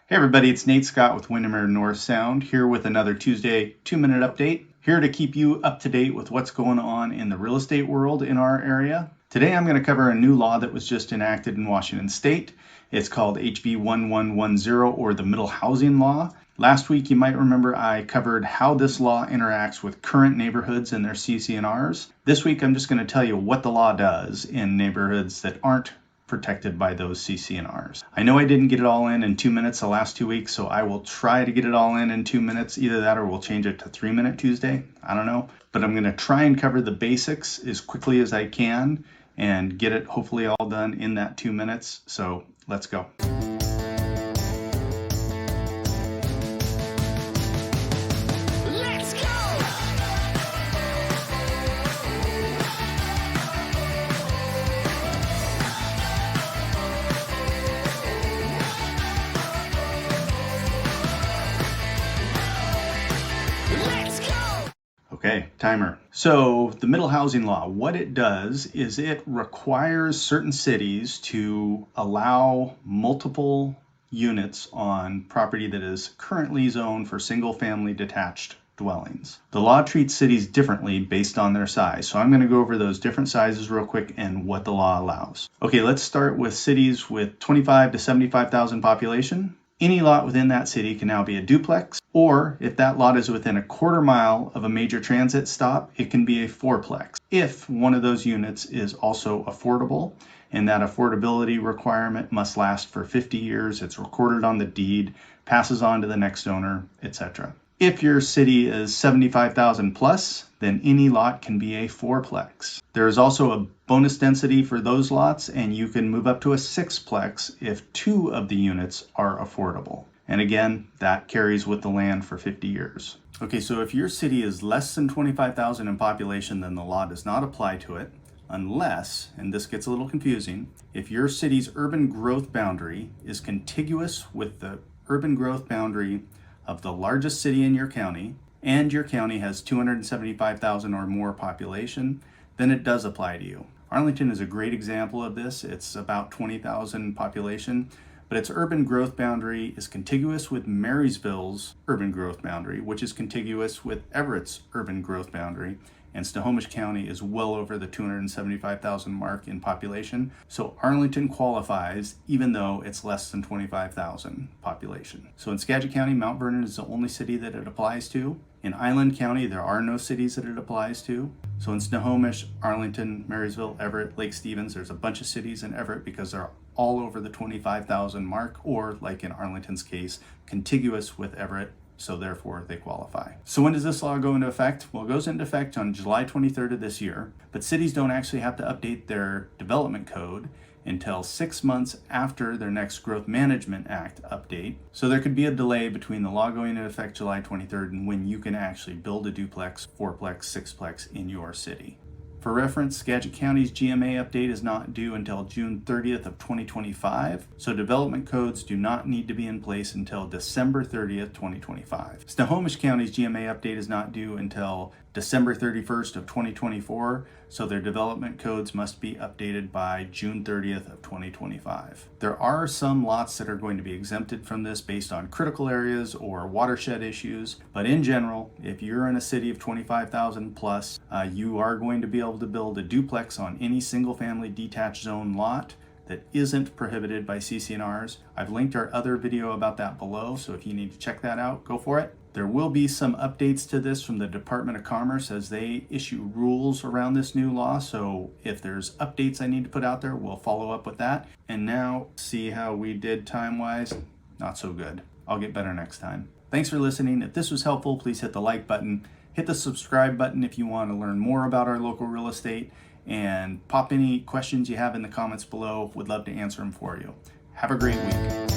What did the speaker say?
Hey everybody, it's Nate Scott with Windermere North Sound here with another Tuesday 2-minute update. Here to keep you up to date with what's going on in the real estate world in our area. Today I'm going to cover a new law that was just enacted in Washington State. It's called HB 1110 or the Middle Housing Law. Last week you might remember I covered how this law interacts with current neighborhoods and their CC&Rs. This week I'm just going to tell you what the law does in neighborhoods that aren't protected by those CC&Rs. I know I didn't get it all in 2 minutes the last 2 weeks, so I will try to get it all in 2 minutes. Either that or we'll change it to 3-minute Tuesday. I don't know. But I'm going to try and cover the basics as quickly as I can and get it hopefully all done in that 2 minutes. So let's go. Okay, timer. So the middle housing law, what it does is it requires certain cities to allow multiple units on property that is currently zoned for single family detached dwellings. The law treats cities differently based on their size. So I'm going to go over those different sizes real quick and what the law allows. Okay, let's start with cities with 25 to 75,000 population. Any lot within that city can now be a duplex, or if that lot is within a quarter mile of a major transit stop, it can be a fourplex. If one of those units is also affordable, and that affordability requirement must last for 50 years, it's recorded on the deed, passes on to the next owner, etc. If your city is 75,000 plus, then any lot can be a fourplex. There is also a bonus density for those lots, and you can move up to a sixplex if 2 of the units are affordable. And again, that carries with the land for 50 years. Okay, so if your city is less than 25,000 in population, then the law does not apply to it unless, and this gets a little confusing, if your city's urban growth boundary is contiguous with the urban growth boundary of the largest city in your county, and your county has 275,000 or more population, then it does apply to you. Arlington is a great example of this. It's about 20,000 population, but its urban growth boundary is contiguous with Marysville's urban growth boundary, which is contiguous with Everett's urban growth boundary. And Snohomish County is well over the 275,000 mark in population. So Arlington qualifies even though it's less than 25,000 population. So in Skagit County, Mount Vernon is the only city that it applies to. In Island County, there are no cities that it applies to. So in Snohomish, Arlington, Marysville, Everett, Lake Stevens, there's a bunch of cities in Everett because they're all over the 25,000 mark, or like in Arlington's case, contiguous with Everett. So therefore they qualify. So when does this law go into effect? Well, it goes into effect on July 23rd of this year, but cities don't actually have to update their development code until 6 months after their next Growth Management Act update. So there could be a delay between the law going into effect July 23rd and when you can actually build a duplex, fourplex, sixplex in your city. For reference, Skagit County's GMA update is not due until June 30th of 2025, so development codes do not need to be in place until December 30th, 2025. Snohomish County's GMA update is not due until December 31st of 2024, so their development codes must be updated by June 30th of 2025. There are some lots that are going to be exempted from this based on critical areas or watershed issues, but in general, if you're in a city of 25,000 plus, you are going to be able to build a duplex on any single family detached zone lot that isn't prohibited by CC&Rs. I've linked our other video about that below, so if you need to check that out, go for it. There will be some updates to this from the Department of Commerce as they issue rules around this new law, so if there's updates I need to put out there, we'll follow up with that. And now, see how we did time-wise? Not so good. I'll get better next time. Thanks for listening. If this was helpful, please hit the like button. Hit the subscribe button if you want to learn more about our local real estate, and pop any questions you have in the comments below. Would love to answer them for you. Have a great week.